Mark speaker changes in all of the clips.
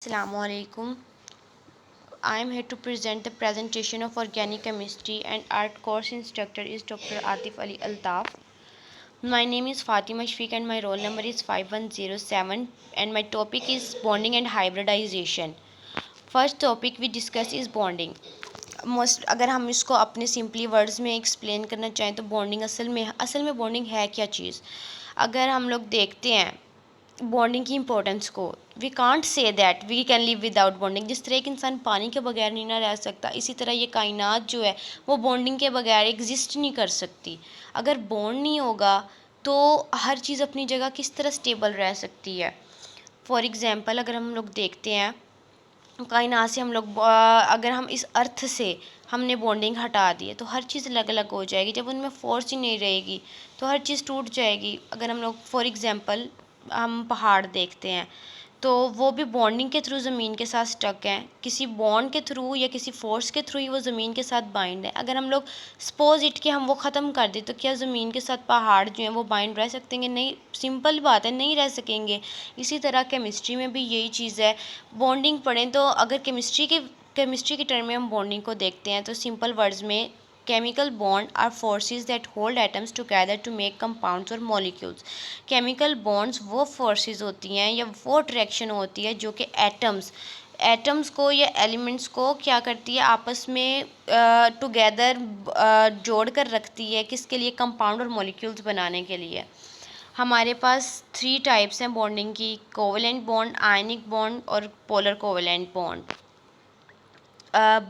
Speaker 1: Assalamualaikum. I am here to present the presentation of Organic Chemistry and Art course instructor is Dr. Atif Ali Altaf. My name is Fatima Shfiq and my roll number is 5107 and my topic is bonding and hybridization. First topic we discuss is bonding. Most अगर हम इसको अपने simply words में explain करना चाहें तो bonding असल में बॉन्डिंग है क्या चीज़। अगर हम लोग देखते हैं बॉन्डिंग की इंपॉर्टेंस को, we can't say that we can live without bonding. जिस तरह एक इंसान पानी के बगैर नहीं ना रह सकता, इसी तरह ये कायनात जो है वो बॉन्डिंग के बगैर एग्जिस्ट नहीं कर सकती। अगर बॉन्ड नहीं होगा तो हर चीज़ अपनी जगह किस तरह स्टेबल रह सकती है। फॉर एग्ज़ाम्पल अगर हम लोग देखते हैं कायनात से हम लोग अगर हम इस अर्थ से हमने बॉन्डिंग हटा दी है तो हर चीज़ अलग अलग हो जाएगी। जब उनमें फोर्स ही नहीं रहेगी तो हर चीज़ टूट जाएगी। अगर हम लोग फॉर एग्ज़ाम्पल हम पहाड़ देखते हैं तो वो भी बॉन्डिंग के थ्रू ज़मीन के साथ स्टक हैं, किसी बॉन्ड के थ्रू या किसी फोर्स के थ्रू ही वो ज़मीन के साथ बाइंड है। अगर हम लोग सपोज इट कि हम वो ख़त्म कर दें तो क्या ज़मीन के साथ पहाड़ जो हैं वो बाइंड रह सकेंगे? नहीं, सिंपल बात है, नहीं रह सकेंगे। इसी तरह केमिस्ट्री में भी यही चीज़ है। बॉन्डिंग पढ़ें तो अगर केमिस्ट्री के टर्म में हम बॉन्डिंग को देखते हैं तो सिंपल वर्ड्स में chemical bond are forces that hold atoms together to make compounds और मॉलिक्यूल्स। केमिकल बॉन्ड्स वो फोर्सेस होती हैं या वो अट्रैक्शन होती है जो कि एटम्स को या एलिमेंट्स को क्या करती है, आपस में टुगेदर जोड़ कर रखती है। किसके लिए? कंपाउंड और मॉलिक्यूल्स बनाने के लिए। हमारे पास 3 टाइप्स हैं बॉन्डिंग की: कोवेलेंट बॉन्ड, आयनिक बॉन्ड और polar covalent bond.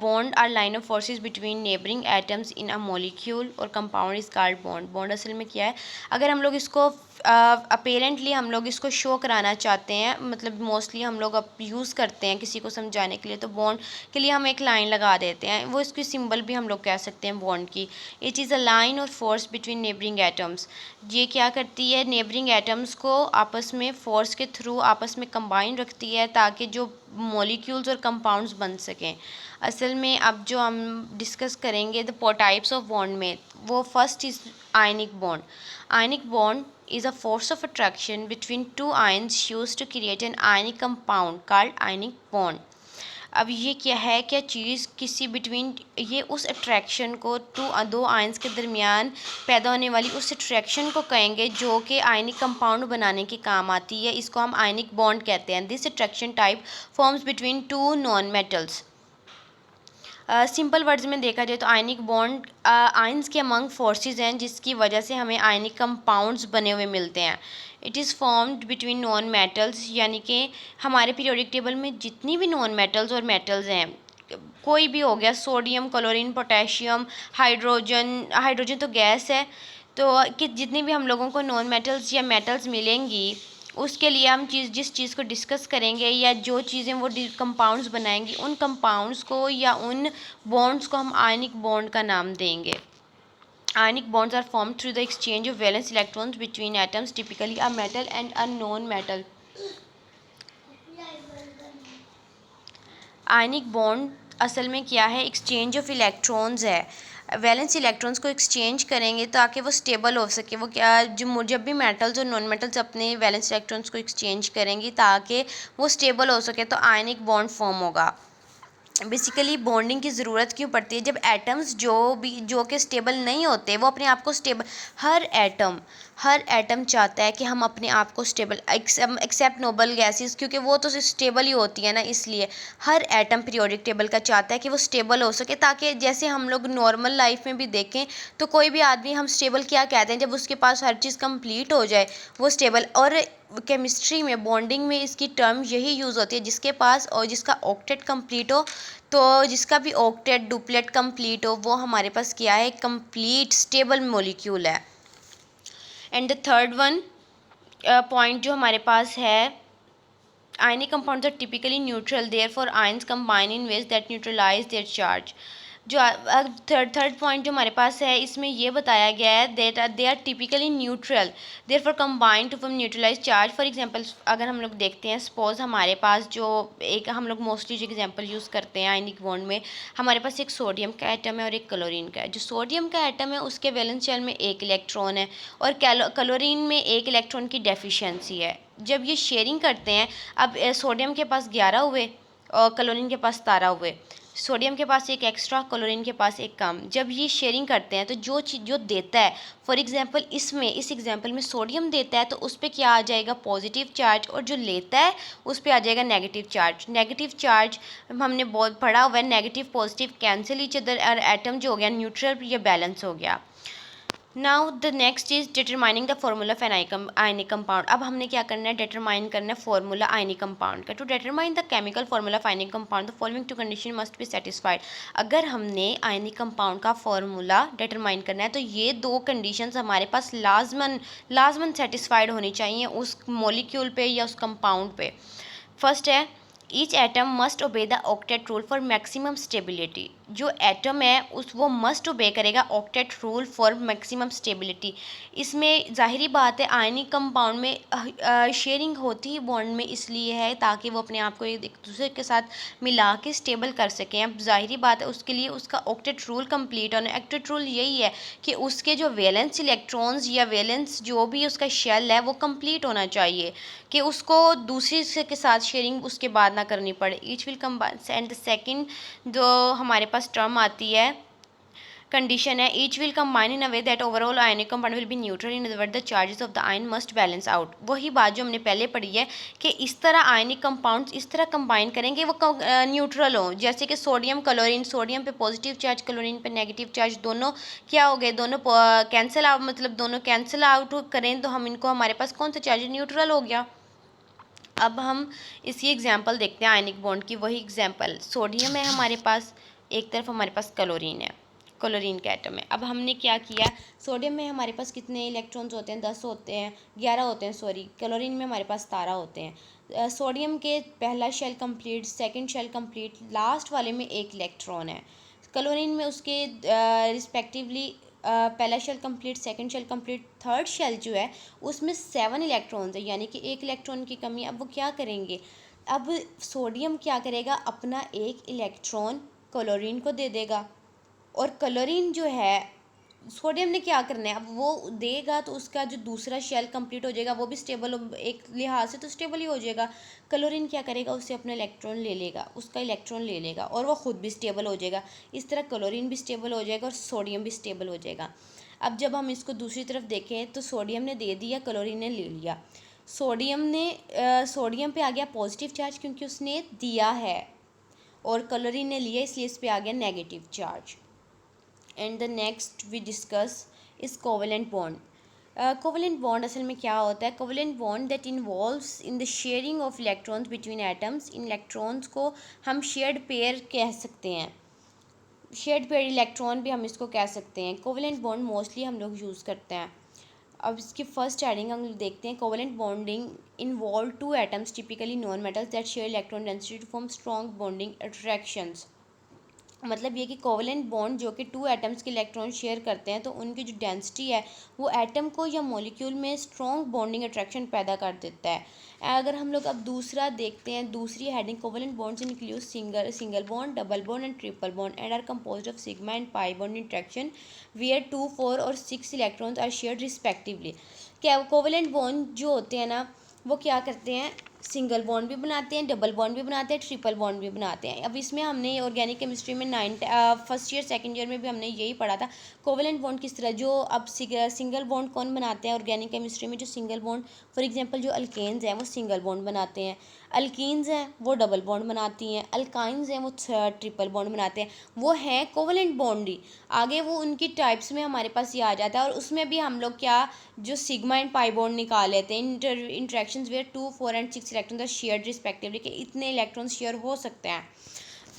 Speaker 1: Bond are line of forces between neighbouring atoms in a molecule और compound is called bond. Bond असल में क्या है? अगर हम लोग इसको अपेरेंटली हम लोग इसको शो कराना चाहते हैं, मतलब मोस्टली हम लोग अब यूज़ करते हैं किसी को समझाने के लिए, तो बॉन्ड के लिए हम एक लाइन लगा देते हैं। वो इसकी सिंबल भी हम लोग कह सकते हैं बॉन्ड की। इट इज़ अ लाइन और फोर्स बिटवीन नेबरिंग एटम्स। ये क्या करती है? नेबरिंग एटम्स को आपस में फोर्स के थ्रू आपस में कंबाइन रखती है ताकि जो मॉलिक्यूल्स और कंपाउंड्स बन सकें। असल में अब जो हम डिस्कस करेंगे द टाइप्स ऑफ बॉन्ड में, वो first is ionic bond. Ionic bond is a force of attraction between two ions used to create an ionic compound called ionic bond। अब ये क्या है? क्या चीज़ किसी बिटवीन, ये उस अट्रैक्शन को दो आयंस के दरमियान पैदा होने वाली उस अट्रैक्शन को कहेंगे जो कि आयनिक कंपाउंड बनाने के काम आती है। इसको हम आयनिक बॉन्ड कहते हैं। This attraction type forms between two non metals. Simple words में देखा जाए तो आयनिक बॉन्ड आयंस के अमंग फोर्सेस हैं जिसकी वजह से हमें आयनिक कंपाउंड्स बने हुए मिलते हैं। It is formed between non metals, यानी कि हमारे पीरियोडिक टेबल में जितनी भी नॉन मेटल्स और मेटल्स हैं, कोई भी हो गया, सोडियम, क्लोरीन, पोटेशियम, हाइड्रोजन तो गैस है, तो कि जितनी भी हम लोगों को नॉन मेटल्स या मेटल्स मिलेंगी उसके लिए हम जिस चीज़ को डिस्कस करेंगे या जो चीज़ें वो कंपाउंड्स बनाएंगी, उन कंपाउंड्स को या उन बॉन्ड्स को हम आयनिक बॉन्ड का नाम देंगे। आयनिक bonds are formed through the exchange of valence electrons between atoms, typically a metal and a non-metal। Ionic bond असल में क्या है? एक्सचेंज ऑफ इलेक्ट्रॉन्स है। वैलेंस इलेक्ट्रॉन्स को एक्सचेंज करेंगे ताकि वो स्टेबल हो सके। वो क्या, जब भी मेटल्स और नॉन मेटल्स अपने वैलेंस इलेक्ट्रॉन्स को एक्सचेंज करेंगी ताकि वो स्टेबल हो सके तो आयनिक बॉन्ड फॉर्म होगा। बेसिकली बॉन्डिंग की ज़रूरत क्यों पड़ती है? जब एटम्स जो कि स्टेबल नहीं होते वो अपने आप को स्टेबल, हर एटम चाहता है कि हम अपने आप को स्टेबल, एक्सेप्ट नोबल गैसेस, क्योंकि वो तो स्टेबल ही होती है ना, इसलिए हर एटम पीरियोडिक टेबल का चाहता है कि वो स्टेबल हो सके, ताकि जैसे हम लोग नॉर्मल लाइफ में भी देखें तो कोई भी आदमी हम स्टेबल क्या कहते हैं? जब उसके पास हर चीज़ कंप्लीट हो जाए वो स्टेबल। और केमिस्ट्री में बॉन्डिंग में इसकी टर्म यही यूज़ होती है, जिसके पास और जिसका ऑक्टेट कंप्लीट हो, तो जिसका भी ऑक्टेट डुप्लेट कंप्लीट हो वो हमारे पास क्या है? कंप्लीट स्टेबल मॉलिक्यूल है। And the third one point जो हमारे पास है, ionic compounds are typically neutral, therefore ions combine in ways that neutralize their charge। जो थर्ड पॉइंट जो हमारे पास है इसमें ये बताया गया है that they are typically neutral, therefore combine to form neutralize charge. For example अगर हम लोग देखते हैं, सपोज हमारे पास जो एक हम लोग मोस्टली जो एग्जांपल यूज़ करते हैं आयनिक बॉन्ड में, हमारे पास एक सोडियम का एटम है और एक क्लोरीन का है। जो सोडियम का एटम है उसके वैलेंस शेल में एक इलेक्ट्रॉन है और क्लोरीन में एक इलेक्ट्रॉन की डेफिशिएंसी है। जब ये शेयरिंग करते हैं, अब सोडियम के पास 11 हुए और क्लोरीन के पास 17 हुए, सोडियम के पास एक एक्स्ट्रा, क्लोरीन के पास एक कम। जब ये शेयरिंग करते हैं तो जो चीज़ जो देता है, फॉर एग्जांपल इस एग्जांपल में सोडियम देता है तो उस पर क्या आ जाएगा, पॉजिटिव चार्ज, और जो लेता है उस पर आ जाएगा नेगेटिव चार्ज। नेगेटिव चार्ज हमने बहुत पढ़ा हुआ है, negative positive cancel each other, और एटम जो हो गया न्यूट्रल या बैलेंस हो गया। Now the next is determining the formula of an ionic compound. अब हमने क्या करना है, डिटरमाइन करना है फार्मूला आयनिक कंपाउंड का। To determine the chemical formula of ionic compound the following two condition must be satisfied. अगर हमने आयनिक कंपाउंड का फार्मूला डिटरमाइन करना है तो ये दो कंडीशंस हमारे पास लाजमन सेटिस्फाइड होनी चाहिए उस मॉलिक्यूल पे या उस कंपाउंड पे। फर्स्ट है, each atom must obey the octet rule for maximum stability. जो एटम है वो मस्ट ओबे करेगा octet rule for maximum stability. इसमें जाहिरी बात है आयनिक कंपाउंड में शेयरिंग होती ही बॉन्ड में इसलिए है ताकि वो अपने आप को एक दूसरे के साथ मिला के स्टेबल कर सकें। अब जाहिरी बात है उसके लिए उसका ऑक्टेट रूल कंप्लीट होना। ऑक्टेट रूल यही है कि उसके जो वैलेंस इलेक्ट्रॉन्स या वैलेंस जो भी उसका शेल है वो कंप्लीट होना चाहिए, कि उसको दूसरे के साथ शेयरिंग उसके बाद ना करनी पड़े। Each will combine. And the second जो हमारे पास टर्म आती है, कंडीशन है, each will combine in a way that overall ionic compound will be neutral, in other word the charges of the ion must balance out. वही बात जो हमने पहले पढ़ी है कि इस तरह आयनिक कंपाउंड्स इस तरह कंबाइन करेंगे वो न्यूट्रल हों। जैसे कि सोडियम क्लोरीन, सोडियम पे पॉजिटिव चार्ज, क्लोरीन पे नेगेटिव चार्ज, दोनों क्या हो गए, दोनों कैंसिल आउट, मतलब दोनों कैंसिल आउट करें तो हम इनको, हमारे पास कौन सा चार्ज, न्यूट्रल हो गया। अब हम इसी एग्जाम्पल देखते हैं आयनिक बॉन्ड की। वही एग्जाम्पल, सोडियम है हमारे पास, एक तरफ हमारे पास क्लोरीन है, क्लोरीन का एटम है। अब हमने क्या किया, सोडियम में हमारे पास कितने इलेक्ट्रॉन्स होते हैं, 10 होते हैं, 11 होते हैं सॉरी। क्लोरीन में हमारे पास 17 होते हैं। सोडियम के पहला shell complete, second shell complete, last वाले में एक इलेक्ट्रॉन है। क्लोरीन में उसके रिस्पेक्टिवली पहला shell complete, second shell complete, third shell जो है उसमें 7 इलेक्ट्रॉन्स है, यानी कि एक इलेक्ट्रॉन की कमी। अब वो क्या करेंगे, अब सोडियम क्या करेगा, अपना एक इलेक्ट्रॉन क्लोरीन को दे देगा, और क्लोरीन जो है सोडियम ने क्या करना है, अब वो देगा तो उसका जो दूसरा शेल कंप्लीट हो जाएगा, वो भी स्टेबल, एक लिहाज से तो स्टेबल ही हो जाएगा। क्लोरीन क्या करेगा, उससे अपना इलेक्ट्रॉन ले लेगा, उसका इलेक्ट्रॉन ले लेगा, और वो खुद भी स्टेबल हो जाएगा। इस तरह क्लोरीन भी स्टेबल हो जाएगा और सोडियम भी स्टेबल हो जाएगा। अब जब हम इसको दूसरी तरफ देखें तो सोडियम ने दे दिया, क्लोरीन ने ले लिया। सोडियम पे आ गया पॉजिटिव चार्ज क्योंकि उसने दिया है, और क्लोरीन ने लिया इसलिए इस पे आ गया negative charge. And the next we discuss is covalent bond. Covalent bond असल में क्या होता है, covalent bond that involves in the sharing of electrons between atoms. इन इलेक्ट्रॉन्स को हम शेयर्ड पेयर कह सकते हैं, शेयर्ड पेयर इलेक्ट्रॉन भी हम इसको कह सकते हैं। कोवेलेंट बॉन्ड मोस्टली हम लोग यूज़ करते हैं। अब इसकी फर्स्ट हेडिंग हम देखते हैं, covalent bonding involve two atoms typically non metals that share electron density to form strong bonding attractions. मतलब ये कि कोवेलेंट बॉन्ड जो कि 2 एटम्स के इलेक्ट्रॉन शेयर करते हैं तो उनकी जो डेंसिटी है वो एटम को या मॉलिक्यूल में स्ट्रॉन्ग बॉन्डिंग अट्रैक्शन पैदा कर देता है। अगर हम लोग अब दूसरा देखते हैं, दूसरी heading, covalent bonds include single bond, double bond and triple bond and are composed of sigma and pi bond interaction where 2, 4 और 6 इलेक्ट्रॉन्स आर शेयर्ड रिस्पेक्टिवली। क्या कोवेलेंट बॉन्ड जो होते हैं ना वो क्या करते हैं, सिंगल बॉन्ड भी बनाते हैं, डबल बॉन्ड भी बनाते हैं, ट्रिपल बॉन्ड भी बनाते हैं। अब इसमें हमने ऑर्गेनिक केमिस्ट्री में फर्स्ट ईयर सेकंड ईयर में भी हमने यही पढ़ा था, कोवेलेंट बॉन्ड किस तरह, जो अब सिंगल बॉन्ड कौन बनाते हैं ऑर्गेनिक केमिस्ट्री में, जो सिंगल बॉन्ड, फॉर एग्जांपल जो अल्केन्स हैं वो सिंगल बॉन्ड बनाते हैं, अल्कीन्स हैं वो डबल बॉन्ड बनाती हैं, अल्काइंस हैं वो ट्रिपल बॉन्ड बनाते हैं। वो हैं कोवेलेंट बॉन्ड ही। आगे वो उनकी टाइप्स में हमारे पास ये आ जाता है, और उसमें भी हम लोग क्या, जो सिग्मा एंड पाई बॉन्ड निकाल लेते हैं, interactions where 2, 4 and 6 electrons are shared respectively, कि इतने इलेक्ट्रॉन शेयर हो सकते हैं।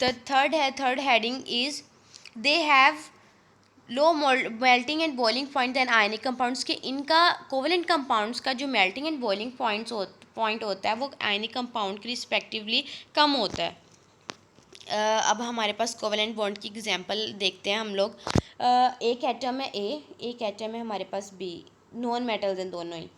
Speaker 1: The third heading is they have low melting and boiling point than ionic compounds, के इनका कोवेलेंट कंपाउंड्स का जो मेल्टिंग एंड बॉइलिंग पॉइंट होता है वो आयनिक कंपाउंड के रिस्पेक्टिवली कम होता है। अब हमारे पास कोवेलेंट बॉन्ड की एग्जांपल देखते हैं हम लोग। एक एटम है ए, एक एटम है हमारे पास बी, नॉन मेटल्स हैं दोनों ही।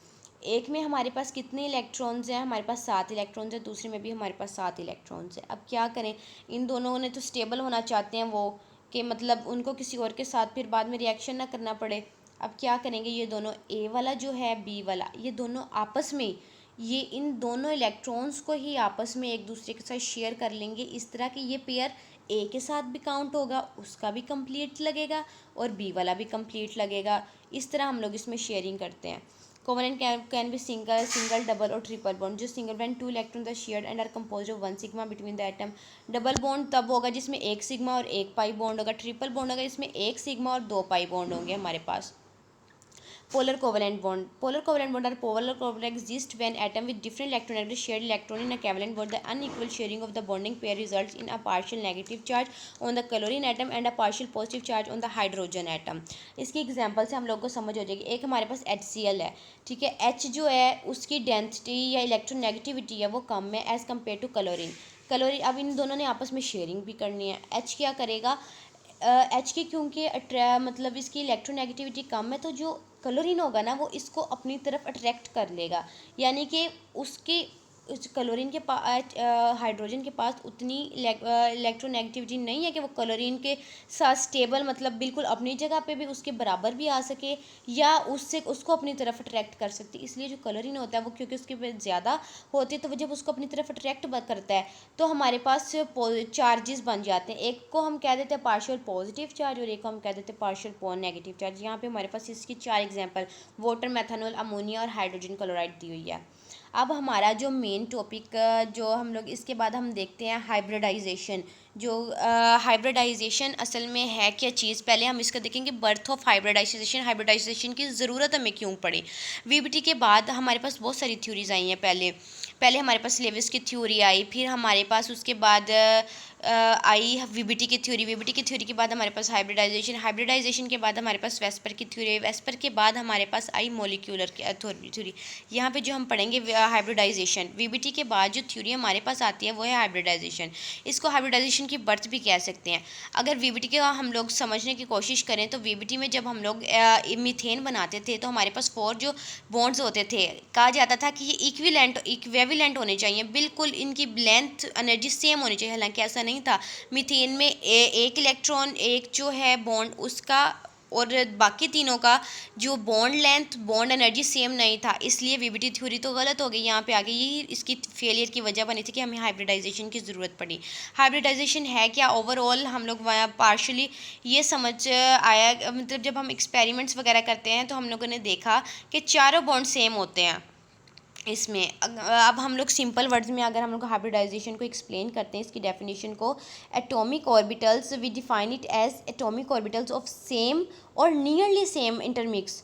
Speaker 1: एक में हमारे पास कितने इलेक्ट्रॉन्स हैं, हमारे पास 7 इलेक्ट्रॉन्स हैं, दूसरे में भी हमारे पास 7 इलेक्ट्रॉन्स हैं। अब क्या करें, इन दोनों ने तो स्टेबल होना चाहते हैं वो, कि मतलब उनको किसी और के साथ फिर बाद में रिएक्शन ना करना पड़े। अब क्या करेंगे, ये दोनों ए वाला जो है बी वाला, ये दोनों आपस में ये इन दोनों इलेक्ट्रॉन्स को ही आपस में एक दूसरे के साथ शेयर कर लेंगे। इस तरह कि ये पेयर ए के साथ भी काउंट होगा, उसका भी कंप्लीट लगेगा और बी वाला भी कंप्लीट लगेगा। इस तरह हम लोग इसमें शेयरिंग करते हैं। Covalent can be single double और ट्रिपल बॉन्ड। जो single when two electrons are shared and are composed of one sigma between the atom. Double bond तब होगा जिसमें एक सिग्मा और एक पाई बॉन्ड होगा। ट्रिपल बॉन्ड होगा इसमें एक सिग्मा और दो पाई बॉन्ड होंगे हमारे पास। Polar covalent bond. Polar covalent bond are polar covalent exist when atom with different electronegativity shared electron in a covalent bond. The unequal sharing of the bonding pair results in a partial negative charge on the chlorine atom and a partial positive charge on the hydrogen atom. इसकी example से हम लोग को समझ हो जाएगी। एक हमारे पास HCl है, ठीक है। H जो है उसकी डेंसिटी या इलेक्ट्रोनेगेटिविटी है वो कम है as compare to chlorine. Chlorine अब इन दोनों ने आपस में शेयरिंग भी करनी है। H क्या करेगा, एच की क्योंकि मतलब इसकी इलेक्ट्रोनेगेटिविटी कम है तो जो क्लोरीन होगा ना वो इसको अपनी तरफ अट्रैक्ट कर लेगा। यानी कि उसकी उस क्लोरीन के पास हाइड्रोजन के पास उतनी इलेक्ट्रोनेगेटिविटी नहीं है कि वो क्लोरीन के साथ स्टेबल मतलब बिल्कुल अपनी जगह पे भी उसके बराबर भी आ सके या उससे उसको अपनी तरफ अट्रैक्ट कर सकती। इसलिए जो क्लोरीन होता है वो क्योंकि उसके पे ज़्यादा होती है तो वो जब उसको अपनी तरफ अट्रैक्ट करता है तो हमारे पास चार्जेस बन जाते हैं। एक को हम कह देते हैं पार्शियल पॉजिटिव चार्ज और एक को हम कह देते हैं पार्शियल नेगेटिव चार्ज। यहाँ पे हमारे पास इसकी 4 एग्जांपल वाटर, मेथनॉल, अमोनिया और हाइड्रोजन क्लोराइड दी हुई है। अब हमारा जो मेन टॉपिक जो हम लोग इसके बाद हम देखते हैं हाइब्रिडाइजेशन। जो हाइब्रिडाइजेशन असल में है क्या चीज़, पहले हम इसका देखेंगे बर्थ ऑफ हाइब्रिडाइजेशन। हाइब्रिडाइजेशन की ज़रूरत हमें क्यों पड़ी। वीबीटी के बाद हमारे पास बहुत सारी थ्योरीज आई हैं। पहले हमारे पास लेविस की थ्योरी आई, फिर हमारे पास उसके बाद आई वीबीटी की थ्योरी के बाद हमारे पास हाइब्रिडाइजेशन के बाद हमारे पास वेस्पर की थ्योरी, वेस्पर के बाद हमारे पास आई मॉलिक्यूलर की थ्योरी। यहाँ पे जो हम पढ़ेंगे हाइब्रिडाइजेशन, वीबीटी के बाद जो थ्योरी हमारे पास आती है वो है हाइब्रिडाइजेशन। इसको हाइब्रिडाइजेशन की बर्थ भी कह सकते हैं। अगर वीबीटी के हम लोग समझने की कोशिश करें तो वीबीटी में जब हम लोग मीथेन बनाते थे तो हमारे पास 4 जो बॉन्ड्स होते थे, कहा जाता था कि ये इक्विवेलेंट होने चाहिए, बिल्कुल इनकी लेंथ एनर्जी सेम होनी चाहिए। हालांकि ऐसा नहीं था। मीथेन में एक इलेक्ट्रॉन एक जो है बॉन्ड उसका और बाकी तीनों का जो bond length bond energy same नहीं था, इसलिए वीबीटी थ्योरी तो गलत हो गई। यहाँ पे आगे यही इसकी फेलियर की वजह बनी थी कि हमें हाइब्रिडाइजेशन की ज़रूरत पड़ी। हाइब्रिडाइजेशन है क्या, ओवरऑल हम लोग पार्शली ये समझ आया, मतलब जब हम एक्सपेरिमेंट्स वगैरह करते हैं तो हम लोगों ने देखा कि चारों बॉन्ड सेम होते हैं। इसमें अब हम लोग सिंपल वर्ड्स में अगर हम लोग हाइब्रिडाइजेशन को एक्सप्लेन करते हैं, इसकी डेफिनेशन को, atomic orbitals we define it as atomic orbitals of same और nearly same intermix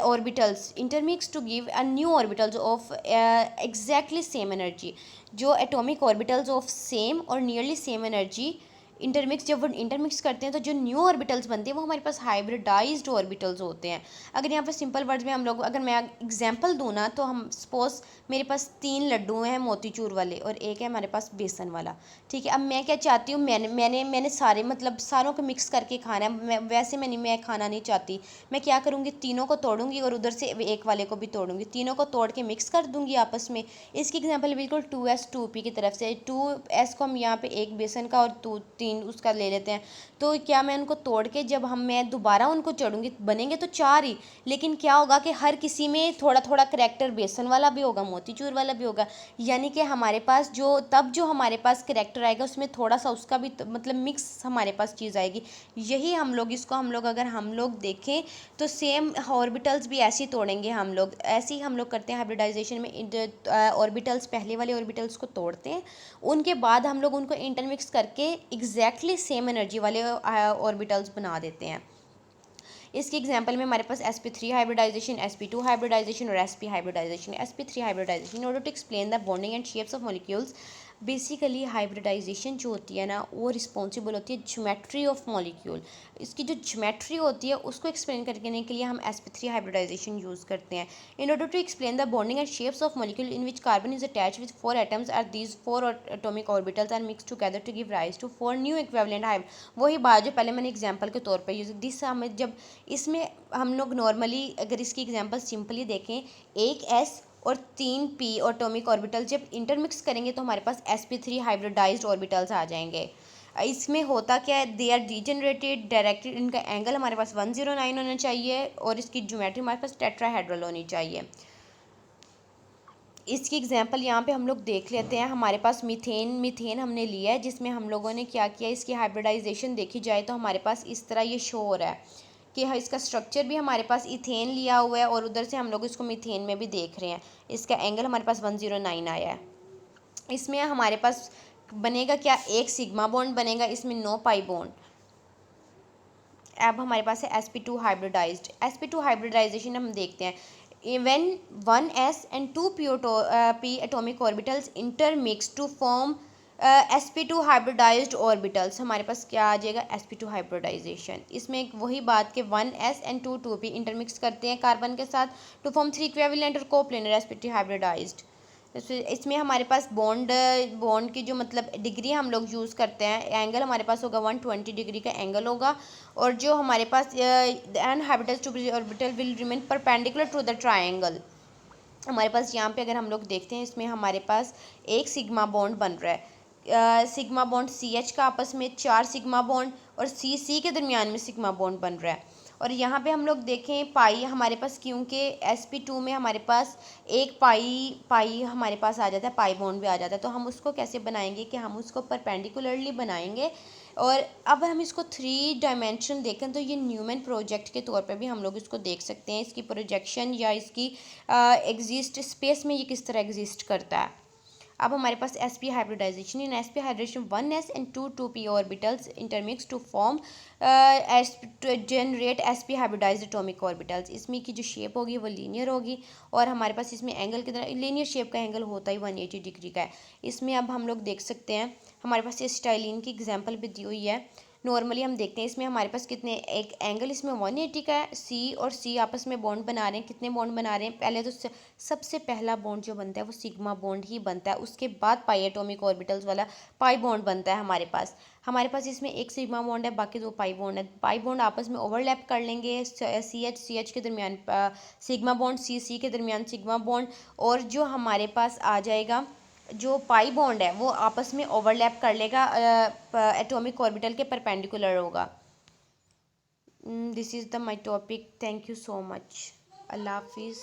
Speaker 1: orbitals intermix to give a new orbitals of exactly same energy. जो एटॉमिक ऑर्बिटल्स ऑफ सेम और nearly same energy intermix, जब वो intermix करते हैं तो जो new orbitals बनते हैं वो हमारे पास हाइब्रिडाइज्ड ऑर्बिटल्स होते हैं। अगर यहाँ पे सिंपल वर्ड्स में हम लोग अगर मैं एग्जांपल दूँ ना तो हम सपोज मेरे पास 3 लड्डू हैं मोतीचूर वाले और एक है हमारे पास बेसन वाला, ठीक है। अब मैं क्या चाहती हूँ, मैंने सारे मतलब सारों को मिक्स करके खाना है। वैसे मैं खाना नहीं चाहती। मैं क्या करूँगी, तीनों को तोड़ूंगी और उधर से एक वाले को भी तोड़ूंगी, तीनों को तोड़ के मिक्स कर दूंगी आपस में। इसकी एग्जाम्पल बिल्कुल 2s 2p की तरफ से। 2s को हम यहाँ पे एक बेसन का और 3 उसका ले लेते हैं। तो क्या मैं उनको तोड़ के जब मैं दोबारा उनको चढ़ूंगी बनेंगे तो 4 ही, लेकिन क्या होगा कि हर किसी में थोड़ा थोड़ा करैक्टर बेसन वाला भी होगा, मोतीचूर वाला भी होगा। यानी कि हमारे पास जो हमारे पास करैक्टर आएगा उसमें थोड़ा सा उसका भी मतलब मिक्स हमारे पास चीज़ आएगी। यही हम लोग अगर हम लोग देखें तो सेम ऑर्बिटल्स भी ऐसे ही तोड़ेंगे हम लोग। ऐसे ही हम लोग करते हैं हाइब्रिडाइजेशन में। ऑर्बिटल्स पहले वाले ऑर्बिटल्स को तोड़ते हैं, उनके बाद हम लोग उनको इंटरमिक्स करके एग्जैक्टली सेम एनर्जी वाले ऑर्बिटल्स बना देते हैं। इसके एग्जांपल में हमारे पास sp3 हाइब्रिडाइजेशन, sp2 हाइब्रिडाइजेशन और sp hybridization. sp3 hybridization in order to explain the bonding and shapes of molecules. Basically hybridization जो होती है ना वो रिस्पॉन्सिबल होती है ज्योमेट्री ऑफ मॉलिक्यूल। इसकी जो ज्योमेट्री होती है उसको एक्सप्लेन करने के लिए हम sp3 हाइब्रिडाइजेशन यूज़ करते हैं। In order to explain the bonding and shapes of molecule in which carbon is attach with 4 atoms are these 4 atomic orbitals are mix together to give rise to 4 new equivalent hybrid. वही बात जो पहले मैंने example के तौर पर use this हमें जब इसमें हम लोग नॉर्मली अगर इसकी एग्जांपल सिंपली देखें, एक s और 3 p एटॉमिक ऑर्बिटल जब इंटरमिक्स करेंगे तो हमारे पास sp3 हाइब्रिडाइज्ड ऑर्बिटल्स आ जाएंगे। इसमें होता क्या है, दे आर डिजेनरेटेड डायरेक्टेड, इनका एंगल हमारे पास 109 होना चाहिए और इसकी ज्योमेट्री हमारे पास टेट्राहेड्रल होनी चाहिए। इसकी एग्जांपल यहाँ पे हम लोग देख लेते हैं। हमारे पास मीथेन हमने लिया है, जिसमें हम लोगों ने क्या किया, इसकी हाइब्रिडाइजेशन देखी जाए तो हमारे पास इस तरह ये शो हो रहा है कि इसका स्ट्रक्चर भी हमारे पास इथेन लिया हुआ है और उधर से हम लोग इसको मीथेन में भी देख रहे हैं। इसका एंगल हमारे पास 109 आया है। इसमें हमारे पास बनेगा क्या, एक सिग्मा बॉन्ड बनेगा, इसमें 9 पाई बॉन्ड। अब हमारे पास है sp2 हाइब्रिडाइज्ड। sp2 हाइब्रिडाइजेशन हम देखते हैं। when 1s and 2 p atomic orbitals intermix to form sp2 hybridized orbitals, हमारे पास क्या आ जाएगा, sp2 हाइब्रिडाइजेशन। इसमें एक वही बात कि 1s and 2p इंटरमिक्स करते हैं कार्बन के साथ टू फॉर्म 3 इक्विवेलेंट और कोप्लेनर sp2 हाइब्रिडाइज्ड। इसमें हमारे पास बॉन्ड की जो मतलब डिग्री हम लोग यूज़ करते हैं, एंगल हमारे पास होगा 120 डिग्री का एंगल होगा। और जो हमारे पास unhybridised orbital will remain perpendicular to the triangle. हमारे पास यहाँ पे अगर हम लोग देखते हैं, इसमें हमारे पास एक सिग्मा बॉन्ड बन रहा है। सिग्मा बॉन्ड CH का आपस में 4 सिग्मा बॉन्ड और C के दरमियान में सिग्मा बॉन्ड बन रहा है। और यहाँ पे हम लोग देखें पाई हमारे पास, क्योंकि sp2 में हमारे पास एक पाई हमारे पास आ जाता है, पाई बॉन्ड भी आ जाता है। तो हम उसको कैसे बनाएंगे कि हम उसको परपेंडिकुलरली बनाएंगे। और अब हम इसको 3 डायमेंशन देखें तो ये न्यूमैन प्रोजेक्ट के तौर पे भी हम लोग इसको देख सकते हैं, इसकी प्रोजेक्शन या इसकी एग्जिस्ट स्पेस में ये किस तरह एग्जिस्ट करता है। अब हमारे पास sp hybridization. In sp hybridization 1s and 2p orbitals intermix to form generate sp hybridized atomic orbitals. इसमें की जो शेप होगी वो लीनियर होगी और हमारे पास इसमें एंगल की तरह लीनियर शेप का एंगल होता ही 180 डिग्री का है। इसमें अब हम लोग देख सकते हैं, हमारे पास ये स्टाइलिन की एग्जाम्पल भी दी हुई है। नॉर्मली हम देखते हैं इसमें हमारे पास कितने, एक एंगल इसमें 180 का है। C और C आपस में बॉन्ड बना रहे हैं। कितने बॉन्ड बना रहे हैं, पहले तो सबसे पहला बॉन्ड जो बनता है वो सिग्मा बॉन्ड ही बनता है, उसके बाद पाई एटॉमिक ऑर्बिटल्स वाला पाई बॉन्ड बनता है। हमारे पास इसमें एक सिग्मा बॉन्ड है, बाकी 2 पाई बॉन्ड है। पाई बॉन्ड आपस में ओवरलैप कर लेंगे, CH के दरमियान सिग्मा बॉन्ड, C के दरमियान सिग्मा बॉन्ड, और जो हमारे पास आ जाएगा जो पाई बॉन्ड है वो आपस में ओवरलैप कर लेगा, एटॉमिक ऑर्बिटल के परपेंडिकुलर होगा। This is the my topic. Thank you so much. अल्लाह हाफिज़।